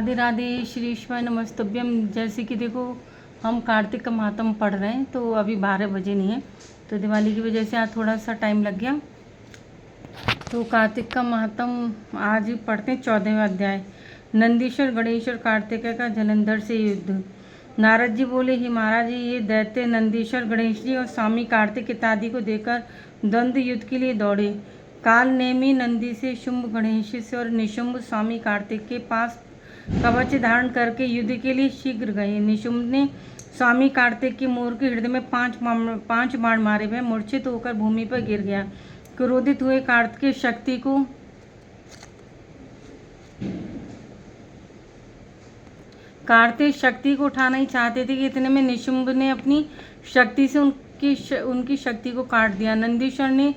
राधे राधे, श्री ईश्वर नमस्तुभ्यम। जैसे कि देखो, हम कार्तिक का महात्म पढ़ रहे हैं, तो अभी 12 बजे नहीं है, तो दिवाली की वजह से आज थोड़ा सा टाइम लग गया। तो कार्तिक का महात्म आज पढ़ते हैं 14वां अध्याय। नंदीश्वर गणेश्वर कार्तिक का जलंधर से युद्ध। नारद जी बोले, ही महाराज जी, ये दैत्य नंदीश्वर गणेश जी और स्वामी कार्तिक इत्यादि को देखकर द्वंद्व युद्ध के लिए दौड़े। काल नेमी नंदी से, शुंभ गणेश से और निशुंभ स्वामी कार्तिक के पास कवच धारण करके युद्ध के लिए शीघ्र गए। निशुंभ ने स्वामी कार्तिक की मोर के हृदय में पांच बाण मारे। वह मूर्छित होकर भूमि पर गिर गया। क्रोधित हुए कार्तिक शक्ति को उठाना ही चाहते थे कि इतने में निशुंभ ने अपनी शक्ति से उनकी शक्ति को काट दिया। नंदीश्वर ने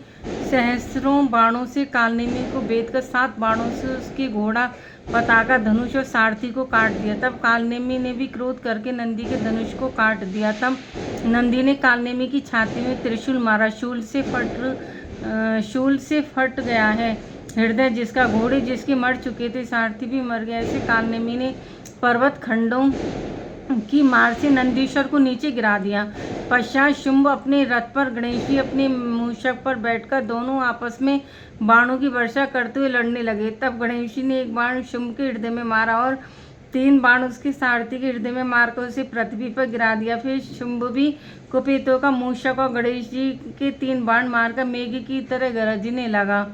सहस्रों बाणों से कालनेमी को भेद कर 7 बाणों से उसके घोड़ा, पताका, धनुष और सारथी को काट दिया। तब कालनेमी ने भी क्रोध करके नंदी के धनुष को काट दिया। तब नंदी ने कालनेमी की छाती में त्रिशूल मारा। शूल से फट गया है हृदय जिसका, घोड़े जिसके मर चुके थे, सारथी भी मर गया। ऐसे कालनेमी ने पर्वत खंडों की मार से नंदीश्वर को नीचे गिरा दिया। पश्चात शुंभ अपने रथ पर, गणेश जी अपने मूषक पर बैठकर दोनों आपस में बाणों की वर्षा करते हुए लड़ने लगे। तब गणेश जी ने एक बाण शुंभ के हृदय में मारा और 3 बाण उसके सारथी के हृदय में मारकर उसे पृथ्वी पर गिरा दिया। फिर शुंभ भी कुपित होकर मूषक और गणेश जी के 3 बाण मारकर मेघ की तरह गरजने लगा।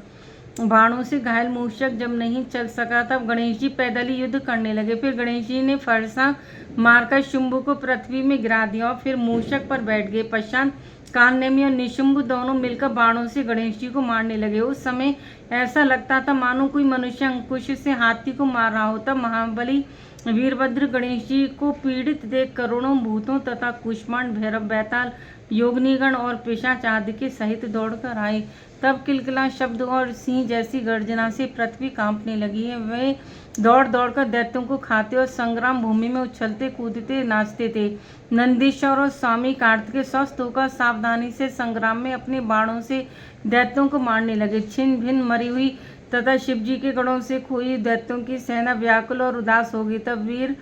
बाणों से घायल मूषक जब नहीं चल सका, तब गणेश जी पैदल ही युद्ध करने लगे। फिर गणेश जी ने फरसा मारकर शुंभ को पृथ्वी में गिरा दिया और फिर मूषक पर बैठ गए। पश्चात कालनेमी और निशुंभ दोनों मिलकर बाणों से गणेश जी को मारने लगे। उस समय ऐसा लगता था मानो कोई मनुष्य अंकुश से हाथी को मार रहा हो। तब महाबली वीरभद्र गणेश जी को पीड़ित देख करोड़ों भूतों तथा कुष्मांड, भैरव, बैताल, योगनीगण और पिशाच आदि के सहित दौड़कर आए। तब किलकिला शब्द और सिंह जैसी गर्जना से पृथ्वी कांपने लगी है। वे दौड़ दौड़कर दैत्यों को खाते और संग्राम भूमि में उछलते कूदते नाचते थे। नंदीश्वर और स्वामी कार्तिक स्वस्थ होकर सावधानी से संग्राम में अपने बाणों से दैत्यों को मारने लगे। छिन्न भिन्न मरी हुई तथा शिवजी के गणों से खोई दैत्यों की सेना व्याकुल और उदास हो गई। तब वीर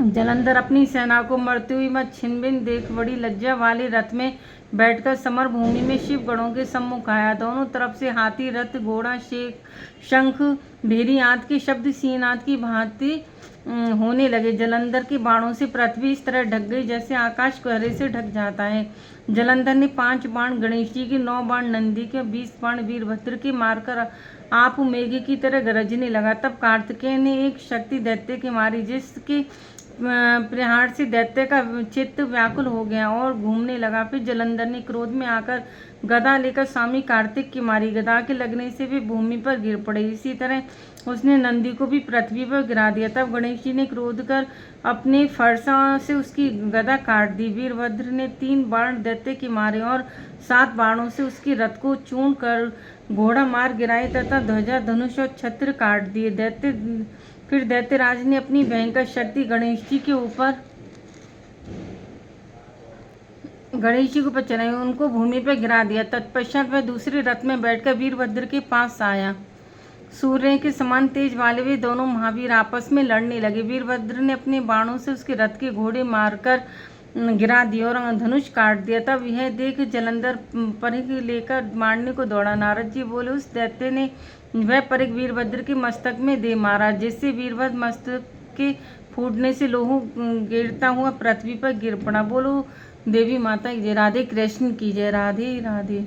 जलंधर अपनी सेना को मरती हुई व छिन्न भिन्न देख बड़ी लज्जा वाले रथ में बैठकर समर भूमि में शिव गणों के सम्मुख आया। दोनों तरफ से हाथी, रथ, घोड़ा, शंख, भेरी आदि के शब्द सिंहनाद की भांति होने लगे। जलंधर के बाणों से पृथ्वी इस तरह ढक गई जैसे आकाश कोहरे से ढक जाता है। जलंधर ने 5 बाण गणेश जी के, 9 बाण नंदी के, 20 बाण वीरभद्र के मारकर आप मेघ की तरह गरजने लगा। तब कार्तिकेय ने एक शक्ति दैत्य के मारी, जिसके प्रहार से दैत्य का चित्त व्याकुल हो गया और घूमने लगा। फिर जलंधर ने क्रोध में आकर गदा लेकर स्वामी कार्तिक की मारी। गदा के लगने से वे भूमि पर गिर पड़े। इसी तरह उसने नंदी को भी पृथ्वी पर गिरा दिया। तब गणेश जी ने क्रोध कर अपने फरसा से उसकी गदा काट दी। वीरभद्र ने 3 बाण दैत्य के मारे और 7 बाणों से उसके रथ को चूर्ण कर घोड़ा मार गिराए तथा ध्वजा, धनुष और छत्र काट दिए। फिर दैत्यराज ने अपनी भयंकर शक्ति गणेश जी के ऊपर चलाई, उनको भूमि पर गिरा दिया। तत्पश्चात वह दूसरे रथ में बैठकर वीरभद्र के पास आया। सूर्य के समान तेज वाले वे दोनों महावीर आपस में लड़ने लगे। वीरभद्र ने अपने बाणों से उसके रथ के घोड़े मारकर गिरा दिए और धनुष काट दिया। तब यह देख जलंधर परिघ लेकर मारने को दौड़ा। नारद जी बोले, उस दैत्य ने वह परिघ वीरभद्र के मस्तक में दे मारा, जिससे वीरभद्र मस्तक के फूटने से लोहू गिरता हुआ पृथ्वी पर गिर पड़ा। बोलो देवी माता की जय। राधे कृष्ण की जय। राधे राधे।